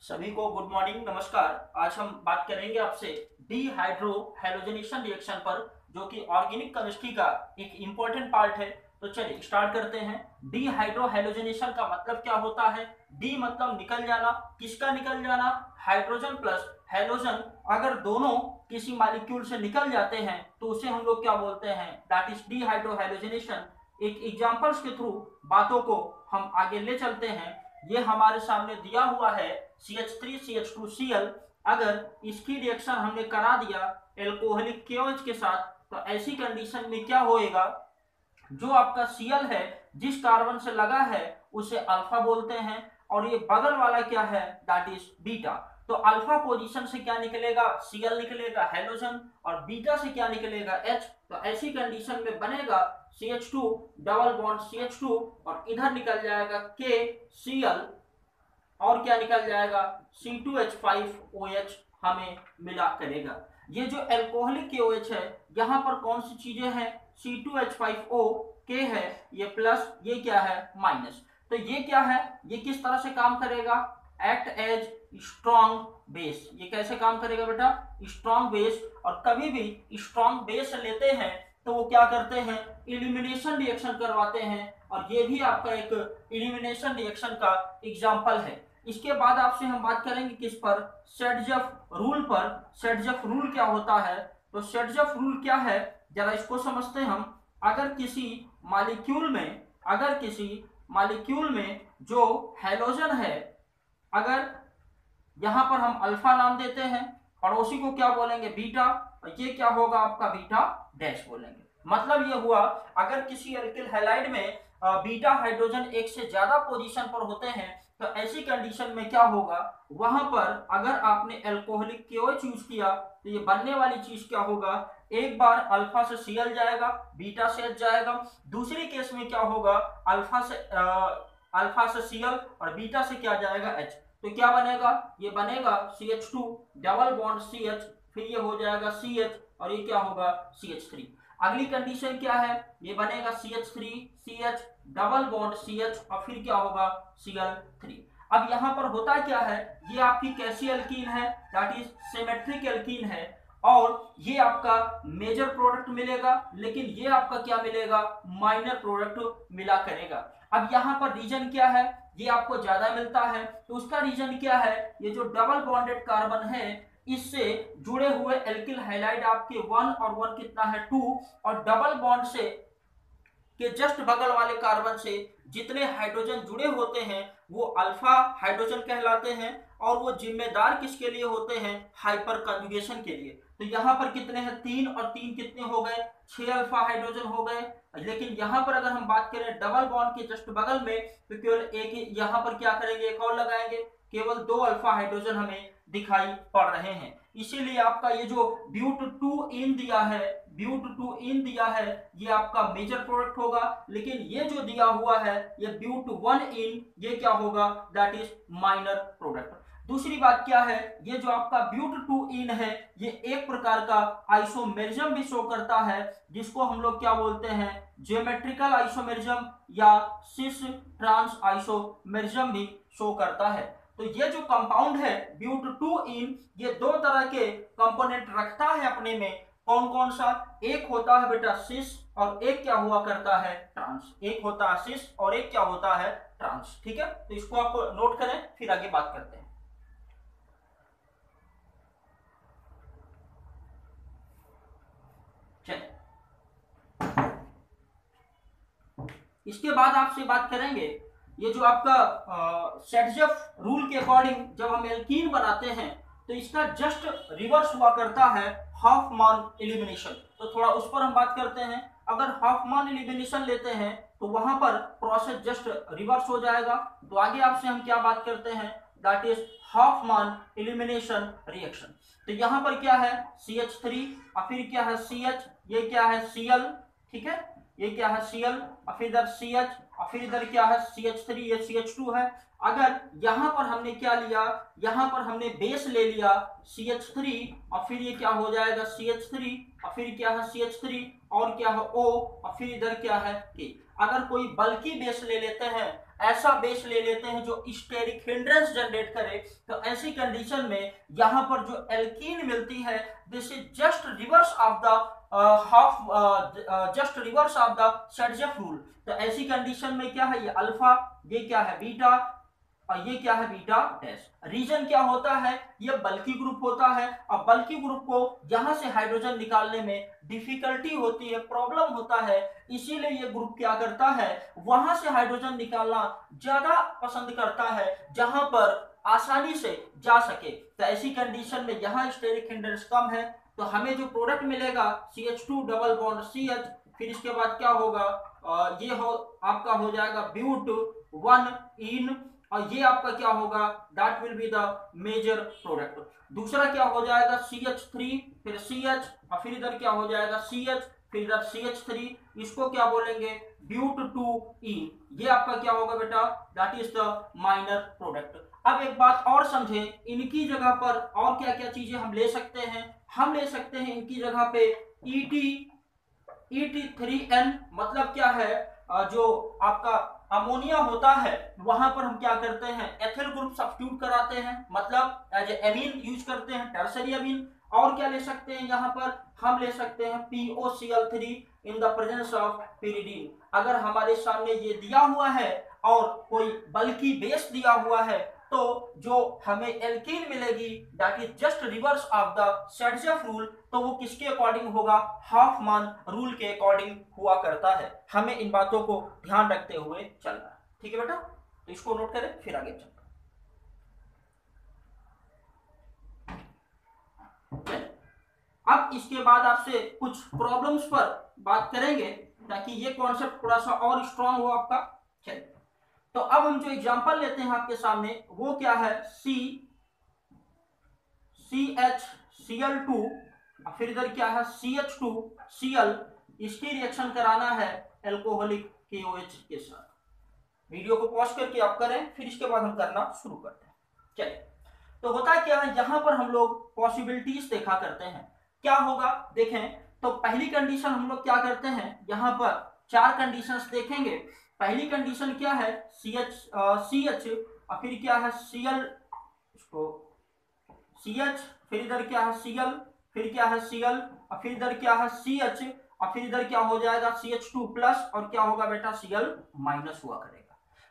सभी को good morning, नमस्कार। आज हम बात करेंगे आपसे डीहाइड्रो हैलोजनेशन रिएक्शन पर, जो कि ऑर्गेनिक केमिस्ट्री का एक इंपॉर्टेंट पार्ट है। तो चलिए स्टार्ट करते हैं। डीहाइड्रो हैलोजनेशन का मतलब क्या होता है? डी मतलब निकल जाना। किसका निकल जाना? हाइड्रोजन प्लस हैलोजन अगर दोनों किसी मॉलिक्यूल से निकल जाते हैं तो उसे हम लोग क्या बोलते हैं? That is dehydro halogenation. एक एग्जांपल्स के थ्रू बातों को हम आगे ले चलते हैं। ये हमारे सामने दिया हुआ है CH3CH2Cl। अगर इसकी रिएक्शन हमने करा दिया एल्कोहलिक KOH के साथ, तो ऐसी कंडीशन में क्या होएगा? जो आपका Cl है, जिस कार्बन से लगा है उसे अल्फा बोलते हैं, और ये बगल वाला क्या है? That is beta. तो अल्फा पोजीशन से क्या निकलेगा? Cl निकलेगा हैलोजन, और बीटा से क्या निकलेगा? H। तो ऐसी कंडीशन में बनेगा CH2 डबल बॉन्ड CH2, और इधर निकल जाएगा KCl, और क्या निकल जाएगा? C2H5OH हमें मिला करेगा। ये जो एल्कोहलिक KOH है, यहाँ पर कौन सी चीजें हैं? C2H5O K है ये प्लस, ये क्या है? माइनस। तो ये क्या है? ये किस तरह से काम करेगा? Act as strong base. ये कैसे काम करेगा बेटा? Strong base. और कभी भी स्ट्रॉन्ग बेस लेते हैं तो वो क्या करते हैं? एलिमिनेशन रिएक्शन करवाते हैं, और ये भी आपका एक एलिमिनेशन रिएक्शन का एग्जाम्पल है। इसके बाद आपसे हम बात करेंगे किस पर? शेरज़फ रूल पर। शेरज़फ रूल क्या होता है? तो शेरज़फ रूल क्या है, जरा इसको समझते हैं हम। अगर किसी मॉलिक्यूल में जो हैलोजन है, अगर यहां पर हम अल्फा नाम देते हैं, पड़ोसी को क्या बोलेंगे? बीटा, और ये क्या होगा आपका? बीटा डैश बोलेंगे। मतलब ये हुआ, अगर किसी एल्किल हैलाइड में बीटा हाइड्रोजन एक से ज्यादा पोजीशन पर होते हैं, तो ऐसी कंडीशन में क्या होगा? वहां पर अगर आपने एल्कोहलिक KOH यूज किया तो ये बनने वाली चीज क्या होगा? एक बार अल्फा से Cl जाएगा, बीटा से H जाएगा। दूसरी केस में क्या होगा? अल्फा से Cl और बीटा से क्या जाएगा? H। तो क्या बनेगा? ये बनेगा CH2 डबल बॉन्ड CH, फिर ये हो जाएगा CH, और ये क्या होगा? CH3। अगली कंडीशन क्या है? ये बनेगा CH3 CH double bond CH, और फिर क्या होगा? Cl3। अब यहां पर होता क्या है? ये आपकी कैसी एल्कीन है? दैट इज सिमेट्रिक एल्कीन है, और ये आपका मेजर प्रोडक्ट मिलेगा, लेकिन ये आपका क्या मिलेगा? माइनर प्रोडक्ट मिला करेगा। अब यहाँ पर रीजन क्या है? ये आपको ज्यादा मिलता है, तो उसका रीजन क्या है? ये जो डबल बॉन्डेड कार्बन है, इससे जुड़े हुए एल्किल हाइलाइड आपके 1 और 1 कितना है? 2, और डबल बॉन्ड से के जस्ट बगल वाले कार्बन से जितने हाइड्रोजन जुड़े होते हैं वो अल्फा हाइड्रोजन कहलाते हैं, और वो जिम्मेदार किसके लिए होते हैं? हाइपर कंजुगेशन के लिए। तो यहाँ पर कितने हैं? 3 और 3 कितने हो गए? 6 अल्फा हाइड्रोजन हो गए। लेकिन यहाँ पर अगर हम बात करें डबल बॉन्ड के जस्ट बगल में, तो केवल एक ही, यहाँ पर क्या करेंगे? एक और लगाएंगे, केवल 2 अल्फा हाइड्रोजन हमें दिखाई पड़ रहे हैं। इसीलिए आपका ये जो ब्यूट 2 इन दिया है, ये आपका मेजर प्रोडक्ट होगा। लेकिन ये जो दिया हुआ है, ये ब्यूट 1 इन, ये क्या होगा? That is minor product. दूसरी बात क्या है? ये जो आपका ब्यूट 2 इन है, ये एक प्रकार का आइसोमेरिज्म भी शो करता है, जिसको हम लोग क्या बोलते हैं? ज्योमेट्रिकल आइसोमेरिज्म या सिस ट्रांस आइसोमेरिज्म भी शो करता है। तो ये जो कंपाउंड है ब्यूट 2 इन, ये दो तरह के कंपोनेंट रखता है अपने में। कौन कौन सा? एक होता है बेटा सिस, और एक क्या हुआ करता है? ट्रांस। एक होता है सिस और एक क्या होता है? ट्रांस। ठीक है, तो इसको आप नोट करें, फिर आगे बात करते हैं। चलिए, इसके बाद आपसे बात करेंगे, ये जो आपका शेरज़फ रूल के अकॉर्डिंग जब हम एल्कीन बनाते हैं तो इसका जस्ट रिवर्स हुआ करता है हॉफमैन एलिमिनेशन। तो थोड़ा उस पर हम बात करते हैं। अगर हॉफमैन एलिमिनेशन लेते हैं तो वहां पर प्रोसेस जस्ट रिवर्स हो जाएगा। तो आगे आपसे हम क्या बात करते हैं? That is Hofmann elimination reaction. तो यहां पर क्या है? CH3, और फिर क्या है? CH, ये क्या है? Cl। ठीक है, ये क्या है? Cl, और फिर इधर CH, और फिर इधर क्या है? CH3, ये CH2 है। अगर यहां पर हमने क्या लिया? यहां पर हमने बेस ले लिया CH3, और फिर ये क्या हो जाएगा? CH3, और फिर क्या है? CH3, और क्या है? O, और फिर इधर क्या है? K। अगर कोई बल्कि बेस ले लेते हैं, ऐसा बेस ले लेते हैं जो स्टेरिक हिंड्रेंस जनरेट करे, तो ऐसी कंडीशन में यहाँ पर जो एल्कीन मिलती है this is just reverse of the just reverse of the Saytzeff rule. तो ऐसी कंडीशन में क्या है, ये अल्फा, ये क्या है बीटा, और ये क्या है बीटा डैश। रीजन क्या होता है, ये बल्की ग्रुप होता है, और बल्की ग्रुप को यहां से हाइड्रोजन निकालने में डिफिकल्टी होती है, प्रॉब्लम होता है, इसीलिए ये ग्रुप क्या करता है, वहां से हाइड्रोजन निकालना ज्यादा पसंद करता है जहां पर आसानी से जा सके। तो ऐसी कंडीशन में यहाँ स्टेरिक हिंड्रेंस कम है, तो हमें जो प्रोडक्ट मिलेगा CH2 डबल बॉन्ड CH, फिर इसके बाद क्या होगा, ये हो आपका हो जाएगा ब्यूट 1 इन, और ये आपका क्या होगा, that will be the major product. दूसरा क्या हो जाएगा CH3, फिर CH, और फिर इधर क्या हो जाएगा CH, फिर इधर CH3, इसको क्या बोलेंगे ब्यूट 2 इन, ये आपका क्या होगा बेटा, that is the minor product. अब एक बात और समझे, इनकी जगह पर और क्या क्या चीजें हम ले सकते हैं, हम ले सकते हैं इनकी जगह पे ET3N, मतलब क्या है, जो आपका अमोनिया होता है वहां पर हम क्या करते हैं एथिल ग्रुप सब्स्टिट्यूट कराते हैं, मतलब एज ए एमीन यूज करते हैं, टर्सरी अमीन। और क्या ले सकते हैं यहाँ पर, हम ले सकते हैं POCl3 in the presence of pyridine। अगर हमारे सामने ये दिया हुआ है और कोई बल्कि बेस दिया हुआ है, तो जो हमें एल्कीन मिलेगी that is just reverse of the Saytzeff rule, तो वो किसके अकॉर्डिंग होगा, हॉफमैन रूल के अकॉर्डिंग हुआ करता है। हमें इन बातों को ध्यान रखते हुए चलना है, ठीक है बेटा, तो इसको नोट करें फिर आगे चलते हैं। अब इसके बाद आपसे कुछ प्रॉब्लम्स पर बात करेंगे ताकि ये कॉन्सेप्ट थोड़ा सा और स्ट्रांग हो आपका। चलिए, तो अब हम जो एग्जांपल लेते हैं आपके सामने वो क्या है, CHCl2, फिर इधर क्या है CH2Cl, इसकी रिएक्शन कराना है एल्कोहलिक KOH के साथ। वीडियो को पॉज करके आप करें, फिर इसके बाद हम करना शुरू करते हैं। चलिए, तो होता क्या है, यहां पर हम लोग पॉसिबिलिटीज देखा करते हैं, क्या होगा देखें। तो पहली कंडीशन हम लोग क्या करते हैं, यहां पर 4 कंडीशंस देखेंगे। पहली कंडीशन क्या है CH, और फिर क्या है Cl, इसको CH, फिर इधर क्या है Cl, फिर क्या है Cl, और फिर इधर क्या है CH, और फिर इधर क्या हो जाएगा CH2 प्लस, और क्या होगा बेटा Cl माइनस हुआ करेगा।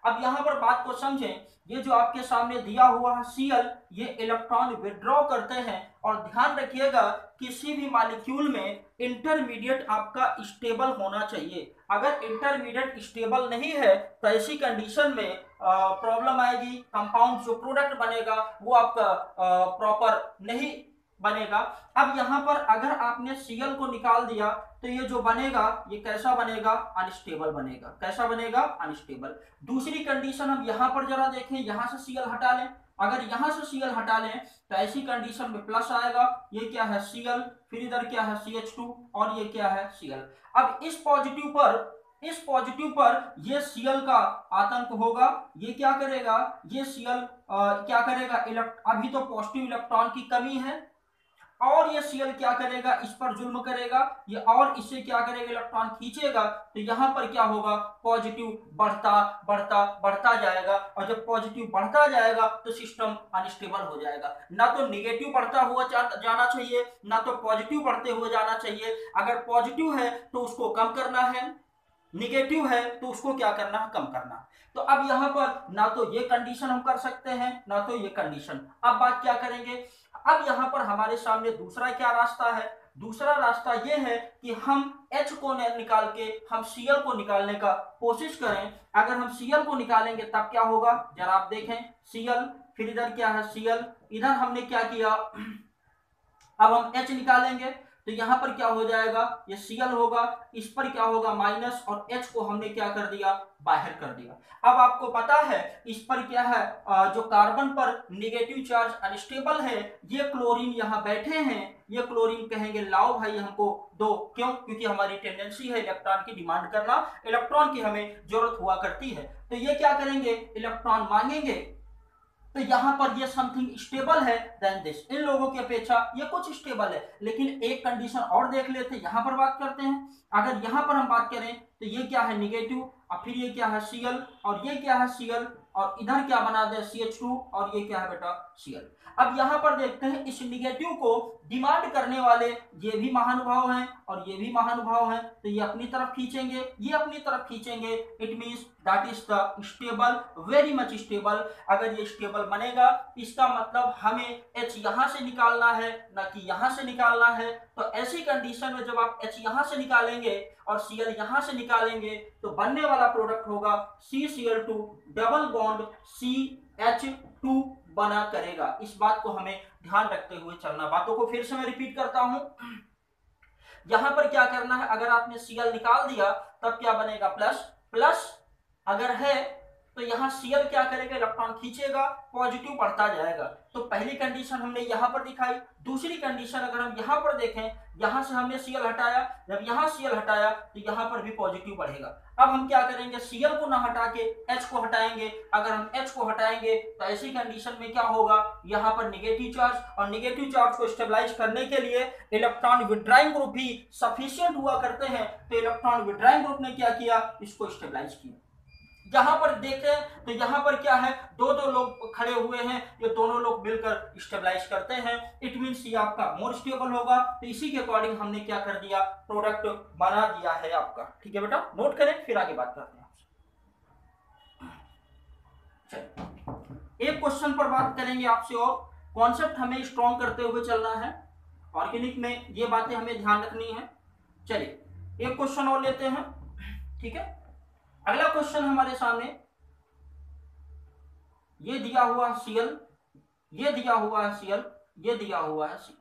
अब यहां पर बात को समझें, ये जो आपके सामने दिया हुआ है Cl, ये इलेक्ट्रॉन विड्रॉ करते हैं, और ध्यान रखिएगा किसी भी मॉलिक्यूल में इंटरमीडिएट आपका स्टेबल होना चाहिए। अगर इंटरमीडिएट स्टेबल नहीं है तो ऐसी कंडीशन में प्रॉब्लम आएगी, कंपाउंड जो प्रोडक्ट बनेगा वो आपका प्रॉपर नहीं बनेगा। अब यहाँ पर अगर आपने Cl को निकाल दिया तो ये जो बनेगा ये कैसा बनेगा, अनस्टेबल बनेगा। कैसा बनेगा, अनस्टेबल। दूसरी कंडीशन हम यहाँ पर जरा देखें, यहाँ से Cl हटा लें, अगर यहाँ से Cl हटा लें तो ऐसी कंडीशन में प्लस आएगा, ये क्या है Cl, फिर इधर क्या है CH2, और ये क्या है Cl। अब इस पॉजिटिव पर ये Cl का आतंक होगा, ये क्या करेगा, ये Cl क्या करेगा, अभी तो पॉजिटिव इलेक्ट्रॉन की कमी है, और ये Cl क्या करेगा, इस पर जुल्म करेगा, ये और इससे क्या करेगा, इलेक्ट्रॉन खींचेगा, तो यहाँ पर क्या होगा, पॉजिटिव बढ़ता बढ़ता बढ़ता जाएगा, और जब पॉजिटिव बढ़ता जाएगा तो सिस्टम अनस्टेबल हो जाएगा। ना तो निगेटिव बढ़ता हुआ जाना चाहिए, ना तो पॉजिटिव बढ़ते हुए जाना चाहिए। अगर पॉजिटिव है तो उसको कम करना है, निगेटिव है तो उसको क्या करना है, कम करना। तो अब यहाँ पर ना तो ये कंडीशन हम कर सकते हैं, ना तो ये कंडीशन। अब बात क्या करेंगे, अब यहाँ पर हमारे सामने दूसरा क्या रास्ता है, दूसरा रास्ता ये है कि हम H को निकाल के हम Cl को निकालने का कोशिश करें। अगर हम Cl को निकालेंगे तब क्या होगा, जरा आप देखें Cl, फिर इधर क्या है Cl, इधर हमने क्या किया, अब हम H निकालेंगे तो यहाँ पर क्या हो जाएगा, ये Cl होगा, इस पर क्या होगा माइनस, और H को हमने क्या कर दिया, बाहर कर दिया। अब आपको पता है इस पर क्या है, जो कार्बन पर नेगेटिव चार्ज अनस्टेबल है, ये क्लोरीन यहाँ बैठे हैं, ये क्लोरीन कहेंगे लाओ भाई हमको दो, क्यों, क्योंकि हमारी टेंडेंसी है इलेक्ट्रॉन की डिमांड करना, इलेक्ट्रॉन की हमें जरूरत हुआ करती है। तो ये क्या करेंगे, इलेक्ट्रॉन मांगेंगे, तो यहां पर ये समथिंग स्टेबल है देन दिस, इन लोगों की अपेक्षा ये कुछ स्टेबल है। लेकिन एक कंडीशन और देख लेते हैं, यहां पर बात करते हैं। अगर यहां पर हम बात करें तो ये क्या है निगेटिव, और फिर ये क्या है Cl, और ये क्या है Cl, और इधर क्या बना दे CH2, और ये क्या है बेटा Cl। अब यहां पर देखते हैं इस निगेटिव को डिमांड करने वाले ये भी महानुभाव हैं और ये भी महानुभाव हैं, तो ये अपनी तरफ खींचेंगे, ये अपनी तरफ खींचेंगे। It means that is the stable, very much stable. अगर ये स्टेबल बनेगा इसका मतलब हमें H यहां से निकालना है ना कि यहां से निकालना है। तो ऐसी कंडीशन में जब आप H यहां से निकालेंगे और Cl यहां से निकालेंगे तो बनने वाला प्रोडक्ट होगा CCl2 डबल बॉन्ड CH2 बना करेगा। इस बात को हमें ध्यान रखते हुए चलना। बातों को फिर से मैं रिपीट करता हूं। यहां पर क्या करना है, अगर आपने Cl निकाल दिया तब क्या बनेगा प्लस, प्लस अगर है तो यहाँ Cl क्या करेगा, इलेक्ट्रॉन खींचेगा, पॉजिटिव बढ़ता जाएगा। तो पहली कंडीशन हमने यहाँ पर दिखाई। दूसरी कंडीशन अगर हम यहाँ पर देखें, यहाँ से हमने Cl हटाया, जब यहाँ Cl हटाया तो यहाँ पर भी पॉजिटिव बढ़ेगा। अब हम क्या करेंगे, Cl को ना हटा के H को हटाएंगे। अगर हम H को हटाएंगे तो ऐसी कंडीशन में क्या होगा, यहाँ पर निगेटिव चार्ज, और निगेटिव चार्ज को स्टेबलाइज करने के लिए इलेक्ट्रॉन विड्रॉइंग ग्रुप भी सफिशिएंट हुआ करते हैं। तो इलेक्ट्रॉन विड्रॉइंग ग्रुप ने क्या किया, इसको स्टेबलाइज किया। जहां पर देखें तो यहाँ पर क्या है, दो लोग खड़े हुए हैं, ये दोनों लोग मिलकर स्टेबलाइज करते हैं। इट मींस ये आपका मोर स्टेबल होगा। तो इसी के अकॉर्डिंग हमने क्या कर दिया, प्रोडक्ट बना दिया है आपका। ठीक है बेटा, नोट करें, फिर आगे बात करते हैं आपसे। चलिए एक क्वेश्चन पर बात करेंगे आपसे, और कॉन्सेप्ट हमें स्ट्रॉन्ग करते हुए चलना है। ऑर्गेनिक में ये बातें हमें ध्यान रखनी है। चलिए एक क्वेश्चन और लेते हैं। ठीक है, अगला क्वेश्चन हमारे सामने ये दिया हुआ Cl, ये दिया हुआ है Cl, ये दिया हुआ है Cl।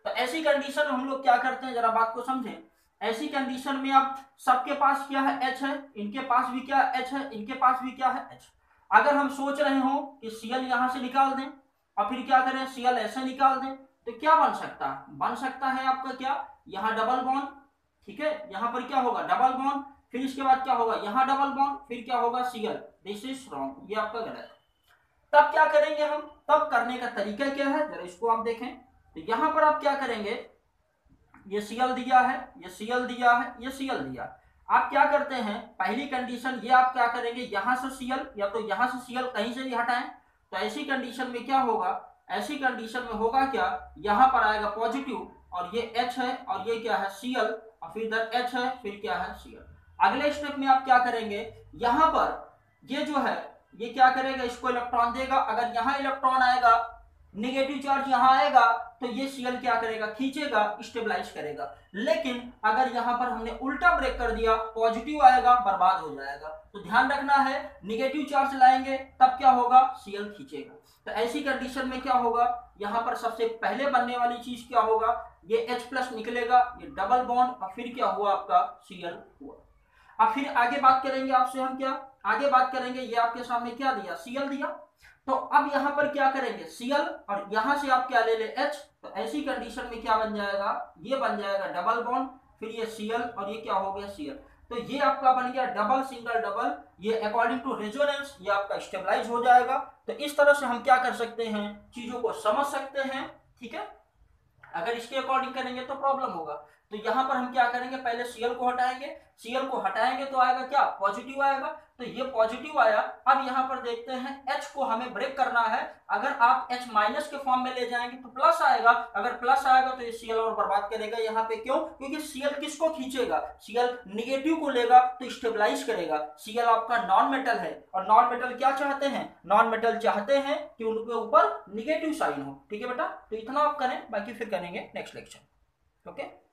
तो ऐसी कंडीशन में हम लोग क्या करते हैं, जरा बात को समझें। ऐसी कंडीशन में अब सबके पास क्या है, H है, इनके पास भी क्या H है, इनके पास भी क्या है H। अगर हम सोच रहे हो कि Cl यहां से निकाल दें और फिर क्या करें, Cl ऐसे निकाल दें, तो क्या बन सकता है, बन सकता है आपका क्या, यहाँ डबल बॉन्ड। ठीक है, यहां पर क्या होगा, डबल बॉन्ड, फिर इसके बाद क्या होगा, यहां डबल बॉन्ड, फिर क्या होगा Cl। दिस इज रॉन्ग, ये आपका गलत है। तब क्या करेंगे हम, तब करने का तरीका क्या है, जरा इसको आप देखें। तो यहां पर आप क्या करेंगे, ये Cl दिया है, ये Cl दिया है, ये Cl दिया। आप क्या करते हैं, पहली कंडीशन ये आप क्या करेंगे, यहां से Cl या तो यहां से Cl कहीं से भी हटाएं। तो ऐसी कंडीशन में क्या होगा, ऐसी कंडीशन में होगा क्या, यहां पर आएगा पॉजिटिव, और ये H है, और ये क्या है Cl, और फिर इधर H है, फिर क्या है Cl। अगले स्टेप में आप क्या करेंगे, यहां पर ये जो है ये क्या करेगा, इसको इलेक्ट्रॉन देगा। अगर यहां इलेक्ट्रॉन आएगा, नेगेटिव चार्ज यहां आएगा, तो ये Cl क्या करेगा, खींचेगा, स्टेबलाइज करेगा। लेकिन अगर यहां पर हमने उल्टा ब्रेक कर दिया, पॉजिटिव आएगा, बर्बाद हो जाएगा। तो ध्यान रखना है, नेगेटिव चार्ज लाएंगे तब क्या होगा, Cl खींचेगा। तो ऐसी कंडीशन में क्या होगा, यहां पर सबसे पहले बनने वाली चीज क्या होगा, ये H+ निकलेगा, ये डबल बॉन्ड, और फिर क्या हुआ आपका Cl हुआ। अब फिर आगे बात करेंगे आपसे हम, क्या आगे बात करेंगे, ये आपके सामने क्या दिया, Cl दिया। तो अब यहां पर क्या करेंगे, Cl, और यहां से आप क्या ले ले H। तो ऐसी कंडीशन में क्या बन जाएगा, ये बन जाएगा डबल बॉन्ड, फिर ये Cl, और ये क्या हो गया Cl। तो ये आपका बन गया डबल सिंगल डबल, ये अकॉर्डिंग टू रेजोनेंस ये आपका स्टेबलाइज हो जाएगा। तो इस तरह से हम क्या कर सकते हैं, चीजों को समझ सकते हैं। ठीक है, अगर इसके अकॉर्डिंग करेंगे तो प्रॉब्लम होगा। तो यहां पर हम क्या करेंगे, पहले Cl को हटाएंगे, Cl को हटाएंगे तो आएगा क्या, पॉजिटिव आएगा। तो ये पॉजिटिव आया। अब यहां पर देखते हैं H को हमें ब्रेक करना है। अगर आप H- के फॉर्म में ले जाएंगे तो प्लस आएगा। अगर प्लस आएगा तो ये Cl और बर्बाद करेगा यहाँ पे। क्यों, क्योंकि Cl किसको खींचेगा, Cl निगेटिव को लेगा तो स्टेबलाइज करेगा। Cl आपका नॉन मेटल है, और नॉन मेटल क्या चाहते हैं, नॉन मेटल चाहते हैं कि उनके ऊपर निगेटिव साइन हो। ठीक है बेटा, तो इतना आप करें, बाकी फिर करेंगे नेक्स्ट लेक्चर। ओके।